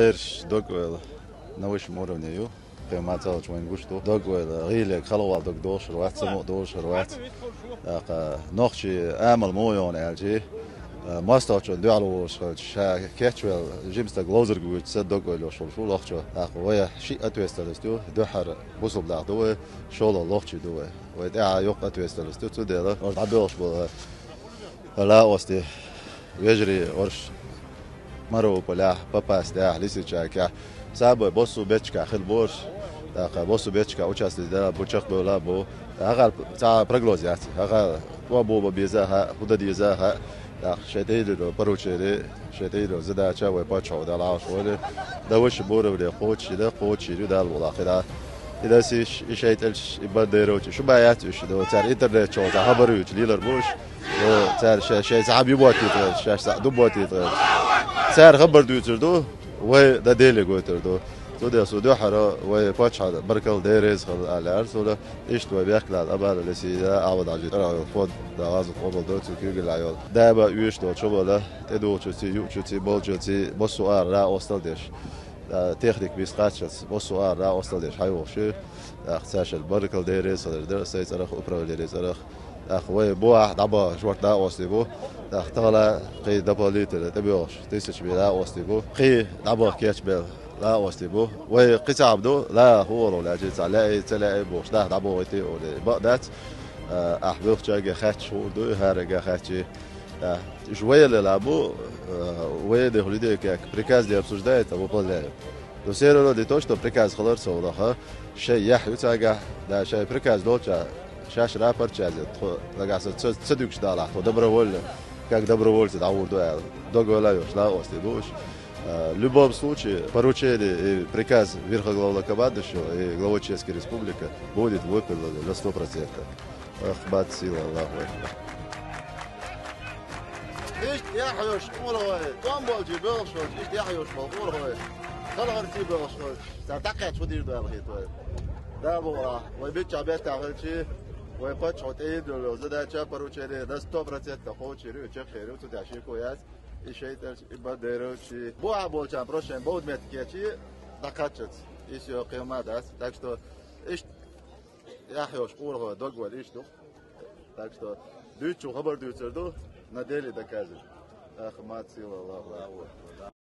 إيش دوغويل نوش مورونيو ما تاوش وين قشتو دوغويل غيلك خلوا دوغ دوش روات سمو دوش روات نوخشي آمل مويون الجي ماستوش ديالو شا كيتشويل جيمستا جلوزر جويت سد دوغويل شو لوخشو ويا شيء اتويستلستو دوحر بوسو بلا دوه شولو لوخشي دوه ويدا يوق اتويستلستو توديلا اور عبيوش لا وستي يجري ورش مرو بلا باباس ده لسه كا سابو بوسو بيتشكا خل بورش داق بوسو بيتشكا وشاس ده بوشق بولا بو اغال تاع برغلوزيات اغال وابو بيزاها ودديزاها داق شديد بروشيدي شديد زدا تشاوي باتشو ده لاش ولي ده وش بورو ده قوتشي ده الولا خدا إذا سيش إشيتلش يبدروش شو بايات وش دو تار إنترنت شو تار خبروش ليلر بوش دو تار شيء صعب يبوتي تغير شيء دوبوتي تغير سعر خبر دوتردو و ده ديلي قوتردو تو ده سودو حرا و باتش هذا بركل ديريز خل على أرسله إيش تو بيأكل الأبار اللي سيدا عود عجيت أنا فود ده غاز قبل دوت وكيل العيال ده بقى يوش دوت شو بلا تدو شو تي يو شو تي بول شو تي بسؤال لا أوصل ديش تخنيك بيسقاتش بسؤال لا أوصل ديش هاي وشو اختاش البركل ديريز هذا درس سيد أرخ أبرا ديريز أرخ أخوي بوا دابا شوات دا أوستيبو تغلا قي دابا ليتر تبيوش تيسش بلا أوستيبو قي دابا كيتش بلا لا أوستيبو وقي تعبدو لا هو ولا جيت على تلاقي بوش دا دابا ويتي ولا بقدات أحبوش جاي خاتش ودو هارجا خاتشي شوية للعبو ويدي هوليدي كاك بريكاز دي أبسوش داي تبو بلا دو سيرو دي توش تو بريكاز خلص ولا شيء يحيو تاجا دا شيء بريكاز دوتشا شاش رابر تشازت لقاس تصدقش دالع تو دبر وول как добровольцы تعود договора لا остебуш любом случае поручение и приказ Верхоглавнокомандующего и главы Чешской Республики будет выполнен на 100%. Ахмад сила Аллаху. إيش يحيوش قوله توم بولجي بيلشوش إيش يحيوش قوله خل غرتي بيلشوش تعتقد شو دير ده الخيط ده بوا ويبيتش عبيت تعمل ويباتش عتيد ولو زاد شاب بروشيري ده 100% تخوشيري وتشخيري وتدعشي كويس إيشيتش إباديروشي بوا بولشان بروشين بود متكيتشي دكاتشت إيش يو قيمة داس تاكستو إيش يحيوش قوله دوغول إيش دو تاكستو دوتشو خبر دوتشردو نديلي دكازل أخ ما تصير الله